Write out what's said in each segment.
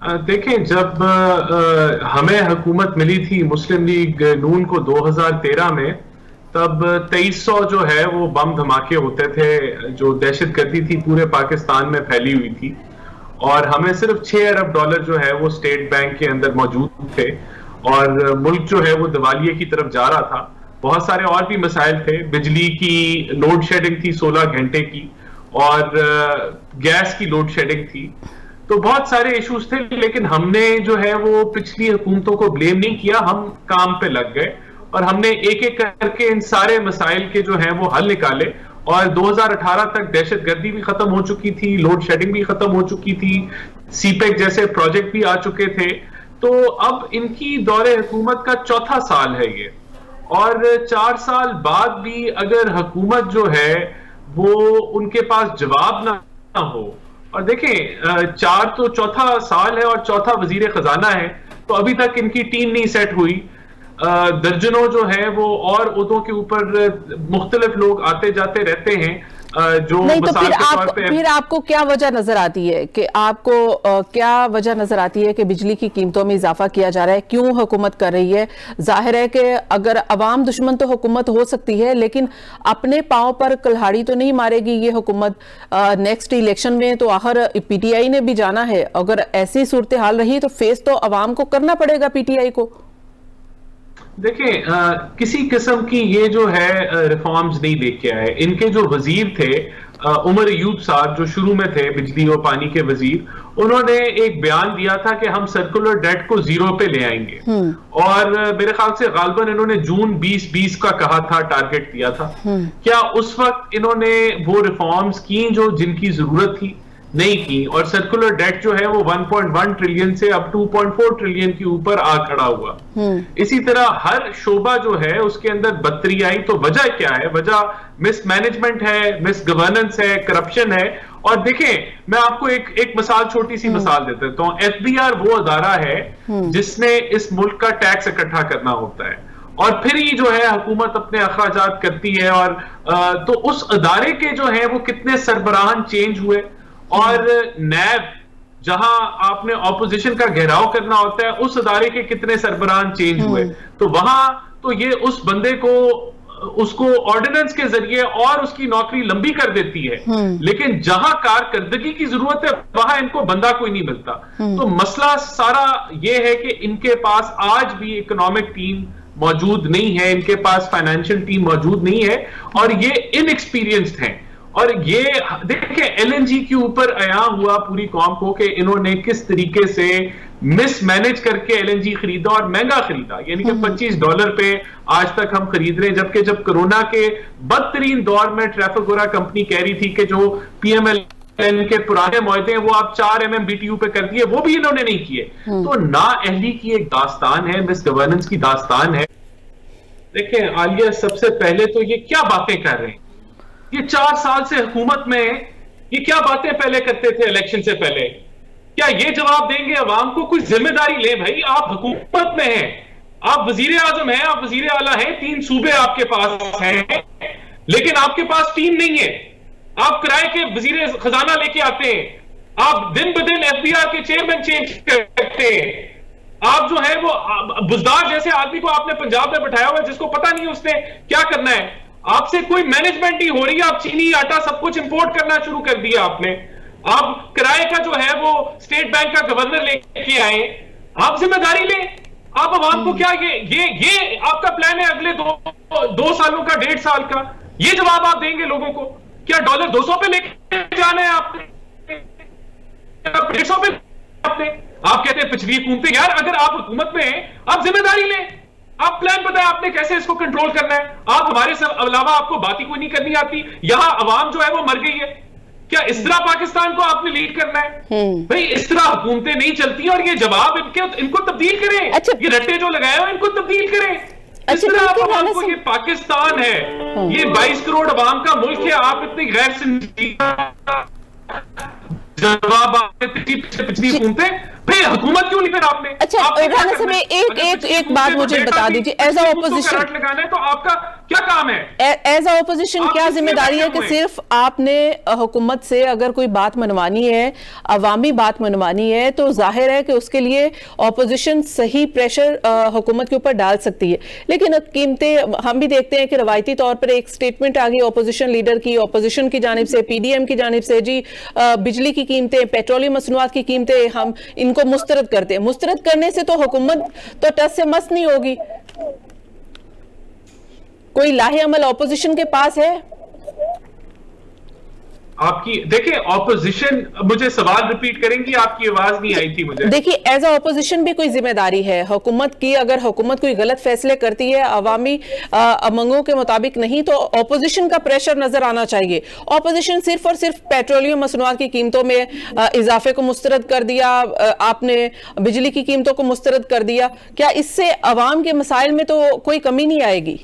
देखें, जब हमें हुकूमत मिली थी मुस्लिम लीग नून को 2013 में, तब 2300 जो है वो बम धमाके होते थे, जो दहशतगर्दी थी पूरे पाकिस्तान में फैली हुई थी। और हमें सिर्फ 6 अरब डॉलर जो है वो स्टेट बैंक के अंदर मौजूद थे, और मुल्क जो है वो दिवालिये की तरफ जा रहा था। बहुत सारे और भी मसाइल थे, बिजली की लोड शेडिंग थी 16 घंटे की, और गैस की लोड शेडिंग थी। तो बहुत सारे इश्यूज थे, लेकिन हमने जो है वो पिछली हुकूमतों को ब्लेम नहीं किया, हम काम पे लग गए और हमने एक एक करके इन सारे मसाइल के जो है वो हल निकाले। और 2018 तक दहशतगर्दी भी खत्म हो चुकी थी, लोड शेडिंग भी खत्म हो चुकी थी, सीपेक जैसे प्रोजेक्ट भी आ चुके थे। तो अब इनकी दौरे हुकूमत का चौथा साल है ये, और 4 साल बाद भी अगर हुकूमत जो है वो उनके पास जवाब ना हो, और देखें चौथा साल है और चौथा वजीर खजाना है, तो अभी तक इनकी टीम नहीं सेट हुई। दर्जनों जो है वो और ओहदों के ऊपर मुख्तलिफ लोग आते जाते रहते हैं, जो नहीं, तो फिर फिर आपको क्या वजह नजर आती है कि क्या वजह नजर आती है कि बिजली की कीमतों में इजाफा किया जा रहा है? क्यों हुकूमत कर रही है? जाहिर है कि अगर अवाम दुश्मन तो हुकूमत हो सकती है, लेकिन अपने पांव पर कुल्हाड़ी तो नहीं मारेगी ये हुकूमत। नेक्स्ट इलेक्शन में तो आखिर पीटीआई ने भी जाना है। अगर ऐसी सूरत हाल रही तो फेस तो अवाम को करना पड़ेगा, पीटीआई को। देखें, किसी किस्म की ये जो है रिफॉर्म्स नहीं लेके आए। इनके जो वजीर थे उमर अयूब साहब, जो शुरू में थे बिजली और पानी के वजीर, उन्होंने एक बयान दिया था कि हम सर्कुलर डेट को 0 पे ले आएंगे, और मेरे ख्याल से गालबन इन्होंने जून 2020 का कहा था, टारगेट दिया था। क्या उस वक्त इन्होंने वो रिफॉर्म्स की जो जिनकी जरूरत थी? नहीं की। और सर्कुलर डेट जो है वो 1.1 ट्रिलियन से अब 2.4 ट्रिलियन के ऊपर आ खड़ा हुआ। इसी तरह हर शोबा जो है उसके अंदर बदतरी आई। तो वजह क्या है? वजह मिसमैनेजमेंट है, मिस गवर्नेंस है, करप्शन है। और देखें, मैं आपको एक मिसाल, छोटी सी मिसाल दे देता हूं। एफबीआर वो अदारा है जिसने इस मुल्क का टैक्स इकट्ठा करना होता है, और फिर ही जो है हुकूमत अपने अखराजात करती है। और तो उस अदारे के जो है वो कितने सरबराहान चेंज हुए, और नैब, जहां आपने ऑपोजिशन का घेराव करना होता है, उस अदारे के कितने सरबराहान चेंज हुए। तो वहां तो ये उस बंदे को, उसको ऑर्डिनेंस के जरिए और उसकी नौकरी लंबी कर देती है, लेकिन जहां कारकर्दगी की जरूरत है वहां इनको बंदा कोई नहीं मिलता। तो मसला सारा ये है कि इनके पास आज भी इकोनॉमिक टीम मौजूद नहीं है, इनके पास फाइनेंशियल टीम मौजूद नहीं है, और ये इनएक्सपीरियंस्ड हैं। और ये देखिए, एलएनजी के ऊपर आया हुआ पूरी कौम को कि इन्होंने किस तरीके से मिसमैनेज करके एलएनजी खरीदा और महंगा खरीदा, यानी कि $25 पे आज तक हम खरीद रहे हैं। जबकि जब कोरोना के बदतरीन दौर में ट्रैफिकोरा कंपनी कह रही थी कि जो पीएमएल के पुराने मुआहदे हैं वो आप 4 MMBTU पे कर दिए, वो भी इन्होंने नहीं किए। तो ना अहली की एक दास्तान है, मिस गवर्नेंस की दास्तान है। देखें आलिया, सबसे पहले तो ये क्या बातें कर रहे हैं? ये 4 साल से हुकूमत में ये क्या बातें पहले करते थे इलेक्शन से पहले? क्या ये जवाब देंगे अवाम को? कुछ जिम्मेदारी ले भाई, आप हुकूमत में हैं, आप वजीर आजम हैं, आप वजीर आला हैं, 3 सूबे आपके पास हैं, लेकिन आपके पास टीम नहीं है। आप किराए के वजीर खजाना लेके आते हैं, आप दिन ब दिन एफबीआर के चेयरमैन चेंज करते हैं, आप जो है वो बुजदार जैसे आदमी को आपने पंजाब में बैठाया हुआ है जिसको पता नहीं उसने क्या करना है। आपसे कोई मैनेजमेंट नहीं हो रही है, आप चीनी आटा सब कुछ इंपोर्ट करना शुरू कर दिया आपने। आप किराए का जो है वो स्टेट बैंक का गवर्नर लेके आए, आप जिम्मेदारी लें। आप अवाम को क्या ये आपका प्लान है अगले 2 सालों का, 1.5 साल का? ये जवाब आप देंगे लोगों को? क्या डॉलर 200 पे लेके जाना है आपने? 150 पे आपने? आप कहते हैं पिछली हुकूमतें। यार अगर आप हुकूमत में हैं, आप जिम्मेदारी लें, आप प्लान बताएं आपने कैसे इसको कंट्रोल करना है। आप हमारे अलावा आपको बात ही कोई नहीं करनी आती। यहां अवाम जो है वो मर गई है। क्या इस तरह पाकिस्तान को आपने लीड करना है? भाई इस तरह हुकूमतें नहीं चलती, और ये जवाब इनको तब्दील करें। अच्छा, ये रट्टे जो लगाए हो इनको तब्दील करें। इस तरह आप अवाम को, ये पाकिस्तान है, ये 22 करोड़ अवाम का मुल्क है, आप इतनी गैर संजीदा जवाब पिछली हुकूमतें, भाई हुकूमत क्यों नहीं फिर आपने? अच्छा, राना साहब एक बात मुझे बता दीजिए, एज अ ऑपोजिशन लगाना है तो आपका क्या काम है? एज अ ऑपोजिशन क्या जिम्मेदारी है कि सिर्फ आपने हुकूमत से अगर कोई बात मनवानी है, अवामी बात मनवानी है, तो जाहिर है कि उसके लिए ऑपोजिशन सही प्रेशर हुकूमत के ऊपर डाल सकती है। लेकिन कीमतें हम भी देखते हैं कि रवायती तौर पर एक स्टेटमेंट आ गई ऑपोजिशन लीडर की, ऑपोजिशन की जानिब से, पीडीएम की जानिब से, जी बिजली की कीमतें, पेट्रोलियम मसनूआत की कीमतें हम इनको मुस्तरद करते हैं। मुस्तरद करने से तो हुकूमत तो टस से मस नहीं होगी। कोई लाहे अमल ऑपोजिशन के पास है? आपकी देखिए ऑपोजिशन, मुझे सवाल रिपीट करेंगी, आपकी आवाज नहीं आई थी मुझे। देखिए एज अ ऑपोजिशन भी कोई जिम्मेदारी है हुकूमत की। अगर हुकूमत कोई गलत फैसले करती है अवामी अमंगों के मुताबिक नहीं, तो ऑपोजिशन का प्रेशर नजर आना चाहिए। ऑपोजिशन सिर्फ और सिर्फ पेट्रोलियम मसनूआत की कीमतों में इजाफे को मुस्तरद कर दिया, आपने बिजली की कीमतों को मुस्तरद कर दिया, क्या इससे अवाम के मसाइल में तो कोई कमी नहीं आएगी?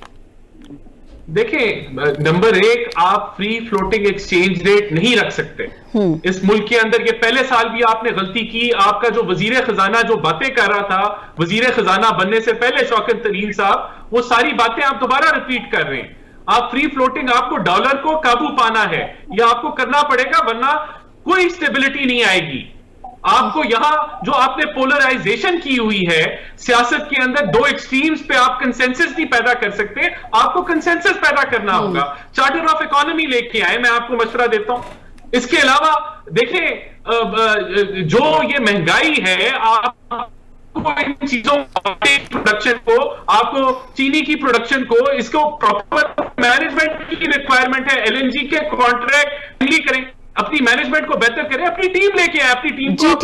देखिए, नंबर एक, आप फ्री फ्लोटिंग एक्सचेंज रेट नहीं रख सकते इस मुल्क के अंदर। ये पहले साल भी आपने गलती की। आपका जो वजीर खजाना जो बातें कर रहा था वजीर खजाना बनने से पहले, शौकत तरीन साहब, वो सारी बातें आप दोबारा रिपीट कर रहे हैं। आप फ्री फ्लोटिंग, आपको डॉलर को काबू पाना है, यह आपको करना पड़ेगा, वरना कोई स्टेबिलिटी नहीं आएगी। आपको यहां जो आपने पोलराइजेशन की हुई है सियासत के अंदर, दो एक्सट्रीम्स पे आप कंसेंसस नहीं पैदा कर सकते, आपको कंसेंसस पैदा करना होगा। चार्टर ऑफ इकोनॉमी लेके आए, मैं आपको मशवरा देता हूं। इसके अलावा देखिए, जो ये महंगाई है, आपको इन चीजों प्रोडक्शन को, आपको चीनी की प्रोडक्शन को, इसको प्रॉपर मैनेजमेंट की रिक्वायरमेंट है। एलएनजी के कॉन्ट्रैक्ट करें, अपनी मैनेजमेंट को बेहतर करें, अपनी टीम लेके आए, अपनी टीम को